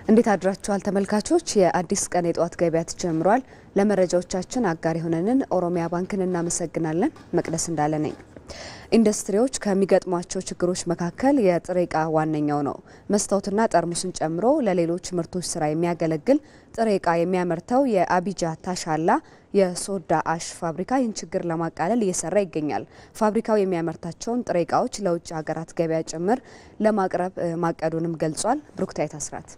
እንዴት አድራችኋል ተመልካቾች? የአዲስ ቀን የጧት ገበያ ተጀምሯል። ለመረጃዎቻችን አጋር የሆነንን ኦሮሚያ ባንክን እናመሰግናለን። መቅደስ እንዳለ ነኝ። ኢንዱስትሪዎች ከሚገጥሟቸው ችግሮች መካከል የጥሬ ዕቃ ዋነኛው ነው። መስታወትና ጠርሙስን ጨምሮ ለሌሎች ምርቶች ስራ የሚያገለግል ጥሬ ዕቃ የሚያመርተው የአቢጃ ታሻላ የሶዳ አሽ ፋብሪካ ይህን ችግር ለማቃለል እየሰራ ይገኛል። ፋብሪካው የሚያመርታቸውን ጥሬ ዕቃዎች ለውጭ ሀገራት ገበያ ጭምር ለማቅረብ ማቀዱንም ገልጿል። ብሩክታይት አስራት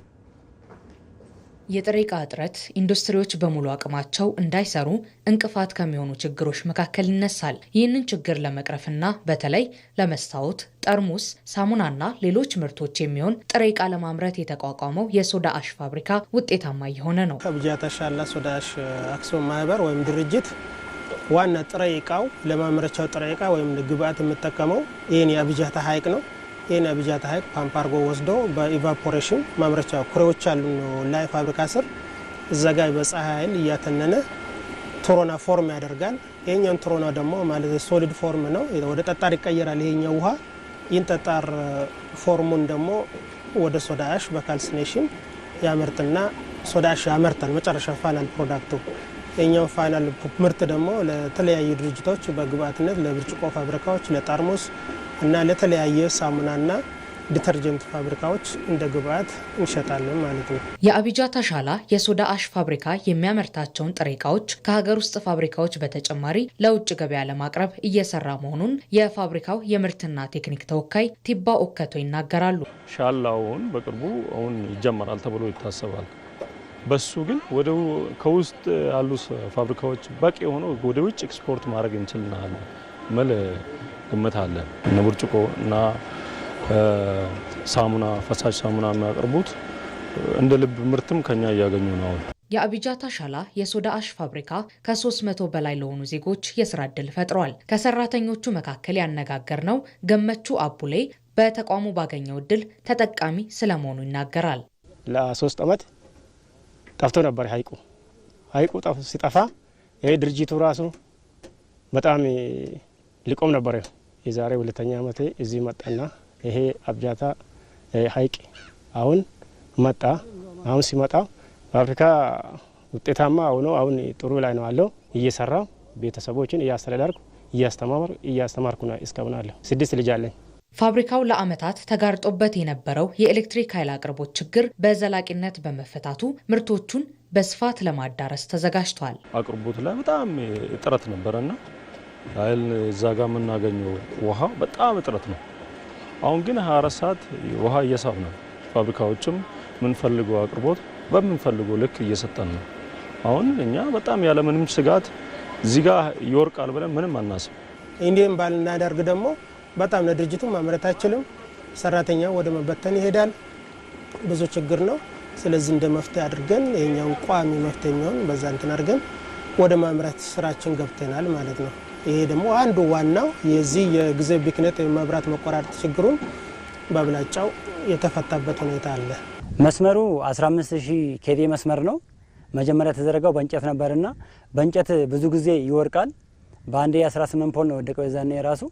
የጥሬ ዕቃ እጥረት ኢንዱስትሪዎች በሙሉ አቅማቸው እንዳይሰሩ እንቅፋት ከሚሆኑ ችግሮች መካከል ይነሳል። ይህንን ችግር ለመቅረፍና በተለይ ለመስታወት፣ ጠርሙስ፣ ሳሙናና ሌሎች ምርቶች የሚሆን ጥሬ ዕቃ ለማምረት የተቋቋመው የሶዳ አሽ ፋብሪካ ውጤታማ እየሆነ ነው። አቢጃ ታሻላ ሶዳ አሽ አክሲዮን ማህበር ወይም ድርጅት ዋና ጥሬ ዕቃው ለማምረቻው ጥሬ ዕቃ ወይም ግብአት የምጠቀመው ይህን የአቢጃታ ሐይቅ ነው። ይህን የአቢጃታ ሐይቅ ፓምፕ አድርጎ ወስዶ በኢቫፖሬሽን ማምረቻ ኩሬዎች አሉ ላይ ፋብሪካ ስር እዛ ጋር በፀሐይ ኃይል እያተነነ ቶሮና ፎርም ያደርጋል። ይሄኛው ቶሮና ደግሞ ማለት ሶሊድ ፎርም ነው፣ ወደ ጠጣር ይቀየራል። ይሄኛው ውሃ ይህን ጠጣር ፎርሙን ደግሞ ወደ ሶዳ አሽ በካልሲኔሽን ያመርትና ሶዳ አሽ ያመርታል። መጨረሻ ፋይናል ፕሮዳክቱ ይሄኛው ፋይናል ምርት ደግሞ ለተለያዩ ድርጅቶች በግብአትነት ለብርጭቆ ፋብሪካዎች፣ ለጠርሙስ እና ለተለያየ ሳሙናና ዲተርጀንት ፋብሪካዎች እንደ ግብአት እንሸጣለን ማለት ነው። የአቢጃ ታሻላ የሶዳ አሽ ፋብሪካ የሚያመርታቸውን ጥሬ ዕቃዎች ከሀገር ውስጥ ፋብሪካዎች በተጨማሪ ለውጭ ገበያ ለማቅረብ እየሰራ መሆኑን የፋብሪካው የምርትና ቴክኒክ ተወካይ ቲባ ኦከቶ ይናገራሉ። ሻላውን በቅርቡ አሁን ይጀመራል ተብሎ ይታሰባል። በሱ ግን ከውስጥ ያሉ ፋብሪካዎች በቂ ሆኖ ወደ ውጭ ኤክስፖርት ማድረግ እንችላለን መለ ግምት አለ። እነ ብርጭቆ እና ሳሙና ፈሳሽ ሳሙና የሚያቀርቡት እንደ ልብ ምርትም ከኛ እያገኙ ነው። የአቢጃ ታሻላ የሶዳ አሽ ፋብሪካ ከ300 በላይ ለሆኑ ዜጎች የስራ ዕድል ፈጥሯል። ከሰራተኞቹ መካከል ያነጋገርነው ገመቹ አቡሌ በተቋሙ ባገኘው ዕድል ተጠቃሚ ስለመሆኑ ይናገራል። ለ3 ዓመት ጠፍቶ ነበር ሐይቁ ሲጠፋ ይሄ ድርጅቱ ራሱ በጣም ሊቆም ነበር። የዛሬ 2ኛ ዓመቴ እዚህ መጣና ይሄ አቢጃታ ሐይቅ አሁን መጣ። አሁን ሲመጣ ፋብሪካ ውጤታማ ሆኖ አሁን ጥሩ ላይ ነው አለው። እየሰራው ቤተሰቦችን እያስተዳደርኩ እያስተማርኩ ነው እስካሁን አለው። 6 ልጅ አለኝ። ፋብሪካው ለዓመታት ተጋርጦበት የነበረው የኤሌክትሪክ ኃይል አቅርቦት ችግር በዘላቂነት በመፈታቱ ምርቶቹን በስፋት ለማዳረስ ተዘጋጅቷል። አቅርቦት ላይ በጣም እጥረት ነበርና ኃይል እዛ ጋር የምናገኘው ውሃ በጣም እጥረት ነው። አሁን ግን 24 ሰዓት ውሃ እየሳብን ነው። ፋብሪካዎችም የምንፈልገው አቅርቦት በምንፈልገው ልክ እየሰጠን ነው። አሁን እኛ በጣም ያለምንም ስጋት እዚህ ጋር ይወርቃል ብለን ምንም አናስብ። እንዲህም ባልናደርግ ደግሞ በጣም ለድርጅቱ ማምረት አይችልም። ሰራተኛ ወደ መበተን ይሄዳል። ብዙ ችግር ነው። ስለዚህ እንደ መፍትሄ አድርገን ይሄኛው ቋሚ መፍትሄ የሚሆን በዛ እንትን አድርገን ወደ ማምረት ስራችን ገብተናል ማለት ነው። ይሄ ደግሞ አንዱ ዋናው የዚህ የጊዜ ብክነት የመብራት መቆራረጥ ችግሩን በብላጫው የተፈታበት ሁኔታ አለ። መስመሩ 15000 ኬቪ መስመር ነው። መጀመሪያ ተዘረጋው በእንጨት ነበርና በእንጨት ብዙ ጊዜ ይወርቃል። በአንዴ 18 ፖል ነው ወደቀው። የዛኔ ራሱ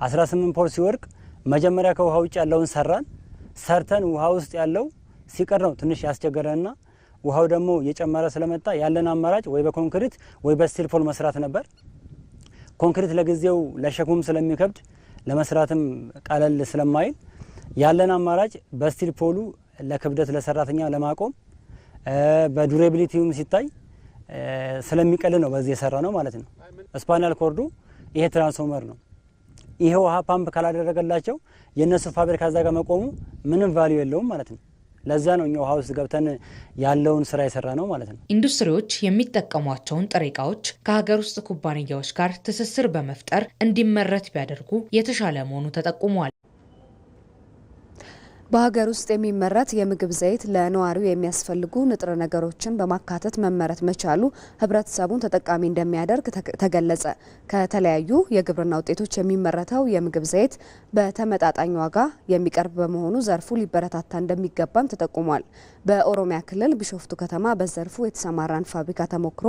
18 ፖል ሲወርቅ መጀመሪያ ከውሃ ውጭ ያለውን ሰርተን ውሃ ውስጥ ያለው ሲቀር ነው ትንሽ ያስቸገረና ውሃው ደግሞ የጨመረ ስለመጣ ያለን አማራጭ ወይ በኮንክሪት ወይ በስቲል ፖል መስራት ነበር። ኮንክሪት ለጊዜው ለሸክሙም ስለሚከብድ ለመስራትም ቀለል ስለማይል ያለን አማራጭ በስቲል ፖሉ ለክብደት ለሰራተኛ ለማቆም በዱሬቢሊቲውም ሲታይ ስለሚቀል ነው በዚህ የሰራ ነው ማለት ነው። ስፓናል ኮርዱ ይሄ ትራንስፎርመር ነው። ይሄ ውሃ ፓምፕ ካላደረገላቸው የነሱ ፋብሪካ እዛ ጋር መቆሙ ምንም ቫልዩ የለውም ማለት ነው። ለዛ ነው እኛ ውሃ ውስጥ ገብተን ያለውን ስራ የሰራ ነው ማለት ነው። ኢንዱስትሪዎች የሚጠቀሟቸውን ጥሬ ዕቃዎች ከሀገር ውስጥ ኩባንያዎች ጋር ትስስር በመፍጠር እንዲመረት ቢያደርጉ የተሻለ መሆኑ ተጠቁሟል። በሀገር ውስጥ የሚመረት የምግብ ዘይት ለነዋሪው የሚያስፈልጉ ንጥረ ነገሮችን በማካተት መመረት መቻሉ ህብረተሰቡን ተጠቃሚ እንደሚያደርግ ተገለጸ። ከተለያዩ የግብርና ውጤቶች የሚመረተው የምግብ ዘይት በተመጣጣኝ ዋጋ የሚቀርብ በመሆኑ ዘርፉ ሊበረታታ እንደሚገባም ተጠቁሟል። በኦሮሚያ ክልል ቢሾፍቱ ከተማ በዘርፉ የተሰማራን ፋብሪካ ተሞክሮ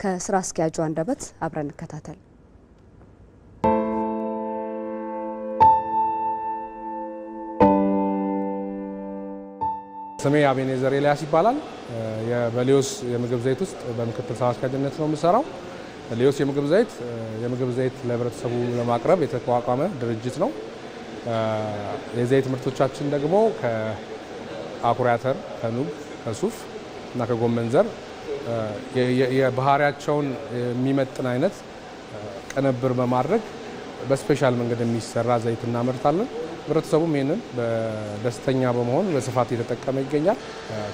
ከስራ አስኪያጁ አንደበት አብረን እንከታተል። ስሜ አቤኔዘር ኤልያስ ይባላል። በሊዮስ የምግብ ዘይት ውስጥ በምክትል ስራ አስኪያጅነት ነው የምሰራው። ሊዮስ የምግብ ዘይት ለህብረተሰቡ ለማቅረብ የተቋቋመ ድርጅት ነው። የዘይት ምርቶቻችን ደግሞ ከአኩሪ አተር፣ ከኑግ፣ ከሱፍ እና ከጎመን ዘር የባህሪያቸውን የሚመጥን አይነት ቅንብር በማድረግ በስፔሻል መንገድ የሚሰራ ዘይት እናመርታለን። ህብረተሰቡም ይህንን በደስተኛ በመሆን በስፋት እየተጠቀመ ይገኛል።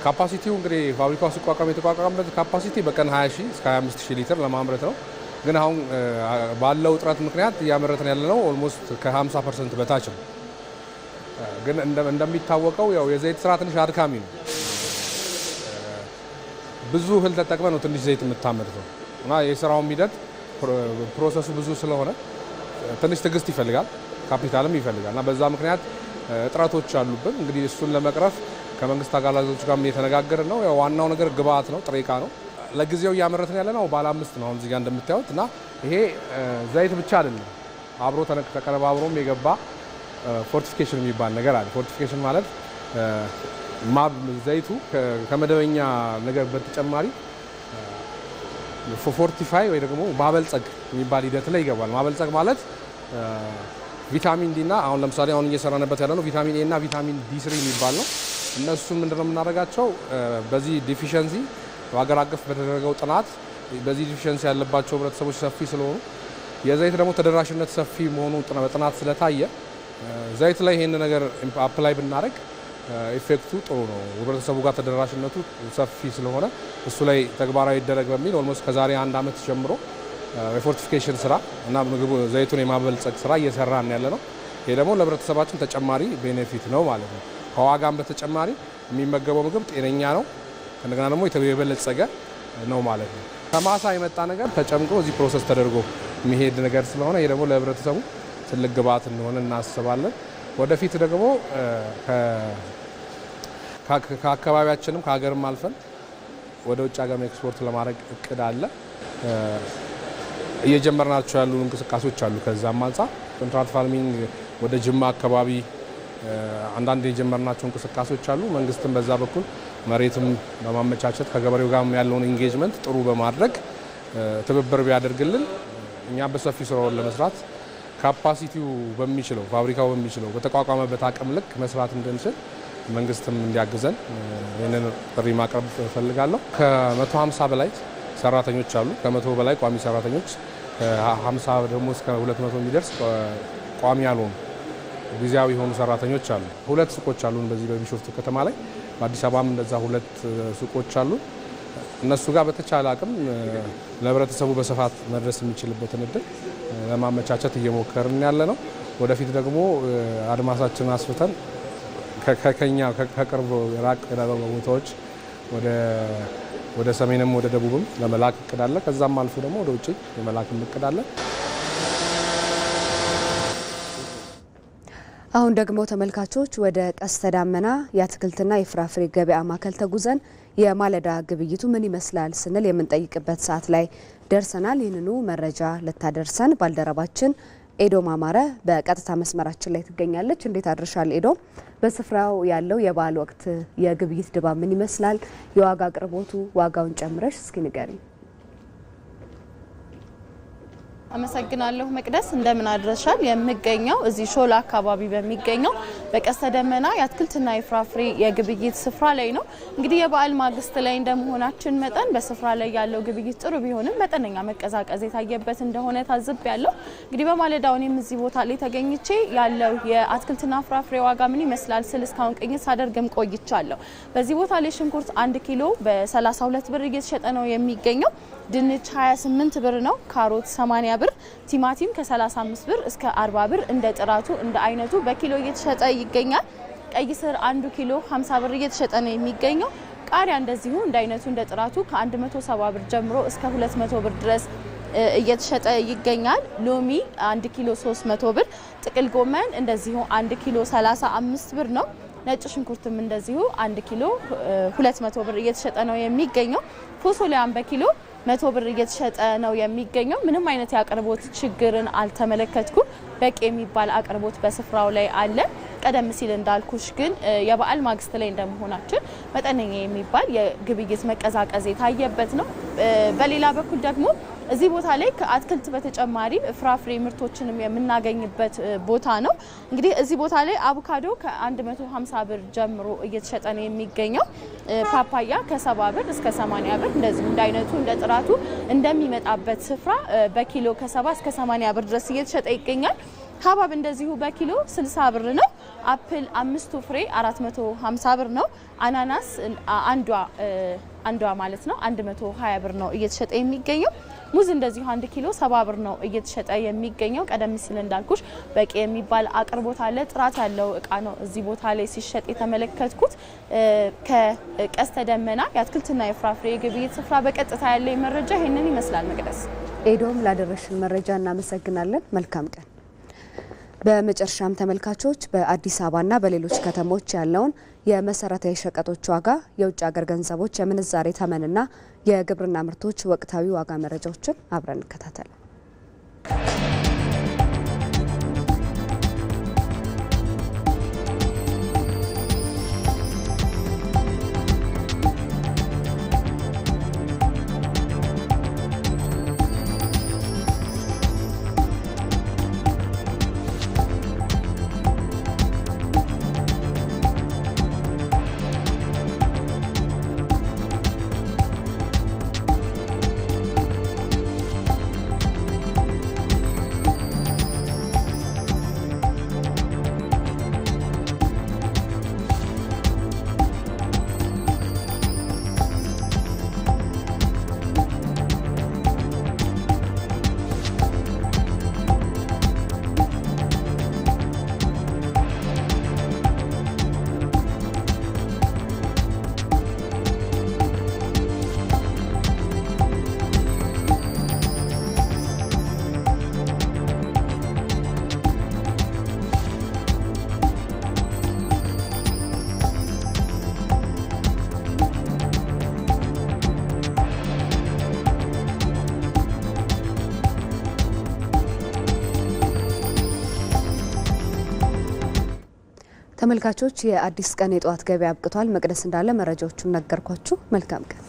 ካፓሲቲው እንግዲህ ፋብሪካው ሲቋቋም የተቋቋመበት ካፓሲቲ በቀን 20,000 እስከ 25,000 ሊትር ለማምረት ነው። ግን አሁን ባለው እጥረት ምክንያት እያመረትን ያለነው ኦልሞስት ከ50% በታች ነው። ግን እንደሚታወቀው ያው የዘይት ስራ ትንሽ አድካሚ ነው። ብዙ እህል ተጠቅመ ነው ትንሽ ዘይት የምታመርተው እና የስራውም ሂደት ፕሮሰሱ ብዙ ስለሆነ ትንሽ ትዕግስት ይፈልጋል፣ ካፒታልም ይፈልጋል እና በዛ ምክንያት እጥረቶች አሉብን። እንግዲህ እሱን ለመቅረፍ ከመንግስት አጋላዞች ጋር እየተነጋገርን ነው። ያው ዋናው ነገር ግብአት ነው፣ ጥሬ ዕቃ ነው። ለጊዜው እያመረትን ያለ ነው ባለ 5 ነው አሁን እዚህ ጋር እንደምታዩት እና ይሄ ዘይት ብቻ አይደለም፣ አብሮ ተቀነባብሮም የገባ ፎርቲፊኬሽን የሚባል ነገር አለ። ፎርቲፊኬሽን ማለት ዘይቱ ከመደበኛ ነገር በተጨማሪ ፎርቲፋይ ወይ ደግሞ ማበልጸግ የሚባል ሂደት ላይ ይገባል። ማበልጸግ ማለት ቪታሚን ዲ እና አሁን ለምሳሌ አሁን እየሰራንበት ያለ ነው ቪታሚን ኤ እና ቪታሚን ዲ3 የሚባል ነው። እነሱን ምንድነው የምናደርጋቸው በዚህ ዲፊሸንሲ በአገር አቀፍ በተደረገው ጥናት በዚህ ዲፊሸንሲ ያለባቸው ህብረተሰቦች ሰፊ ስለሆኑ የዘይት ደግሞ ተደራሽነት ሰፊ መሆኑ በጥናት ስለታየ ዘይት ላይ ይሄን ነገር አፕላይ ብናደርግ ኢፌክቱ ጥሩ ነው። ህብረተሰቡ ጋር ተደራሽነቱ ሰፊ ስለሆነ እሱ ላይ ተግባራዊ ይደረግ በሚል ኦልሞስት ከዛሬ 1 ዓመት ጀምሮ የፎርቲፊኬሽን ስራ እና ምግብ ዘይቱን የማበልጸግ ስራ እየሰራን ያለ ነው። ይሄ ደግሞ ለህብረተሰባችን ተጨማሪ ቤኔፊት ነው ማለት ነው። ከዋጋም በተጨማሪ የሚመገበው ምግብ ጤነኛ ነው፣ እንደገና ደግሞ የበለጸገ ነው ማለት ነው። ከማሳ የመጣ ነገር ተጨምቆ እዚህ ፕሮሰስ ተደርጎ የሚሄድ ነገር ስለሆነ ይሄ ደግሞ ለህብረተሰቡ ትልቅ ግብዓት እንደሆነ እናስባለን። ወደፊት ደግሞ ከአካባቢያችንም ከሀገርም አልፈን ወደ ውጭ ሀገር ኤክስፖርት ለማድረግ እቅድ አለ። እየጀመርናቸው ያሉ እንቅስቃሴዎች አሉ። ከዛም አንፃር ኮንትራክት ፋርሚንግ ወደ ጅማ አካባቢ አንዳንድ የጀመርናቸው እንቅስቃሴዎች አሉ። መንግስትም በዛ በኩል መሬትም በማመቻቸት ከገበሬው ጋር ያለውን ኢንጌጅመንት ጥሩ በማድረግ ትብብር ቢያደርግልን እኛ በሰፊ ስራውን ለመስራት ካፓሲቲው በሚችለው ፋብሪካው በሚችለው በተቋቋመበት አቅም ልክ መስራት እንድንችል መንግስትም እንዲያግዘን ይህንን ጥሪ ማቅረብ እፈልጋለሁ። ከ150 በላይ ሰራተኞች አሉ። ከ100 በላይ ቋሚ ሰራተኞች፣ ከ50 ደግሞ እስከ 200 የሚደርስ ቋሚ ያልሆኑ ጊዜያዊ የሆኑ ሰራተኞች አሉ። 2 ሱቆች አሉን በዚህ በቢሾፍቱ ከተማ ላይ። በአዲስ አበባም እንደዛ 2 ሱቆች አሉ። እነሱ ጋር በተቻለ አቅም ለህብረተሰቡ በስፋት መድረስ የሚችልበትን እድል ለማመቻቸት እየሞከርን ያለ ነው። ወደፊት ደግሞ አድማሳችንን አስፍተን ከኛ ከቅርብ ራቅ ያሉ ቦታዎች ወደ ሰሜንም ወደ ደቡብም ለመላክ እቅድ አለ። ከዛም አልፎ ደግሞ ወደ ውጭ ለመላክ እቅድ አለ። አሁን ደግሞ ተመልካቾች ወደ ቀስተ ዳመና የአትክልትና የፍራፍሬ ገበያ ማዕከል ተጉዘን የማለዳ ግብይቱ ምን ይመስላል ስንል የምንጠይቅበት ሰዓት ላይ ደርሰናል። ይህንኑ መረጃ ልታደርሰን ባልደረባችን ኤዶም አማረ በቀጥታ መስመራችን ላይ ትገኛለች። እንዴት አድርሻል ኤዶም? በስፍራው ያለው የበዓል ወቅት የግብይት ድባብ ምን ይመስላል? የዋጋ አቅርቦቱ ዋጋውን ጨምረሽ እስኪ ንገሪኝ። አመሰግናለሁ መቅደስ። እንደምን አድረሻል? የምገኘው እዚህ ሾላ አካባቢ በሚገኘው በቀስተ ደመና የአትክልትና የፍራፍሬ የግብይት ስፍራ ላይ ነው። እንግዲህ የበዓል ማግስት ላይ እንደመሆናችን መጠን በስፍራ ላይ ያለው ግብይት ጥሩ ቢሆንም መጠነኛ መቀዛቀዝ የታየበት እንደሆነ ታዝቤያለሁ። እንግዲህ በማለዳው እኔም እዚህ ቦታ ላይ ተገኝቼ ያለው የአትክልትና ፍራፍሬ ዋጋ ምን ይመስላል ስል እስካሁን ቅኝት ሳደርግም ቆይቻለሁ። በዚህ ቦታ ላይ ሽንኩርት 1 ኪሎ በ32 ብር እየተሸጠ ነው የሚገኘው። ድንች 28 ብር ነው። ካሮት 80 ብር፣ ቲማቲም ከ35 ብር እስከ 40 ብር እንደ ጥራቱ እንደ አይነቱ በኪሎ እየተሸጠ ይገኛል። ቀይ ስር 1 ኪሎ 50 ብር እየተሸጠ ነው የሚገኘው። ቃሪያ እንደዚሁ እንደ አይነቱ እንደ ጥራቱ ከ170 ብር ጀምሮ እስከ 200 ብር ድረስ እየተሸጠ ይገኛል። ሎሚ 1 ኪሎ 300 ብር፣ ጥቅል ጎመን እንደዚሁ 1 ኪሎ 35 ብር ነው። ነጭ ሽንኩርትም እንደዚሁ 1 ኪሎ 200 ብር እየተሸጠ ነው የሚገኘው። ፎሶሊያም በኪሎ 100 ብር እየተሸጠ ነው የሚገኘው። ምንም አይነት የአቅርቦት ችግርን አልተመለከትኩም። በቂ የሚባል አቅርቦት በስፍራው ላይ አለ። ቀደም ሲል እንዳልኩሽ ግን የበዓል ማግስት ላይ እንደመሆናችን መጠነኛ የሚባል የግብይት መቀዛቀዝ የታየበት ነው። በሌላ በኩል ደግሞ እዚህ ቦታ ላይ ከአትክልት በተጨማሪ ፍራፍሬ ምርቶችንም የምናገኝበት ቦታ ነው። እንግዲህ እዚህ ቦታ ላይ አቮካዶ ከ150 ብር ጀምሮ እየተሸጠ ነው የሚገኘው። ፓፓያ ከ70 ብር እስከ 80 ብር እንደዚህ እንደ አይነቱ እንደ ጥራቱ እንደሚመጣበት ስፍራ በኪሎ ከ70 እስከ 80 ብር ድረስ እየተሸጠ ይገኛል። ሀባብ እንደዚሁ በኪሎ 60 ብር ነው። አፕል 5 ፍሬ 450 ብር ነው። አናናስ አንዷ ማለት ነው 120 ብር ነው እየተሸጠ የሚገኘው። ሙዝ እንደዚሁ 1 ኪሎ 70 ብር ነው እየተሸጠ የሚገኘው። ቀደም ሲል እንዳልኩሽ በቂ የሚባል አቅርቦት አለ፣ ጥራት ያለው እቃ ነው እዚህ ቦታ ላይ ሲሸጥ የተመለከትኩት። ከቀስተ ደመና የአትክልትና የፍራፍሬ ግብይት ስፍራ በቀጥታ ያለ መረጃ ይሄንን ይመስላል። መቅደስ ኤዶም ላደረሽን መረጃ እናመሰግናለን። መልካም ቀን። በመጨረሻም ተመልካቾች በአዲስ አበባና በሌሎች ከተሞች ያለውን የመሰረታዊ ሸቀጦች ዋጋ፣ የውጭ ሀገር ገንዘቦች የምንዛሬ ተመንና የግብርና ምርቶች ወቅታዊ ዋጋ መረጃዎችን አብረን እንከታተል። ተመልካቾች የአዲስ ቀን የጧት ገበያ አብቅቷል። መቅደስ እንዳለ መረጃዎቹን ነገርኳችሁ። መልካም ቀን።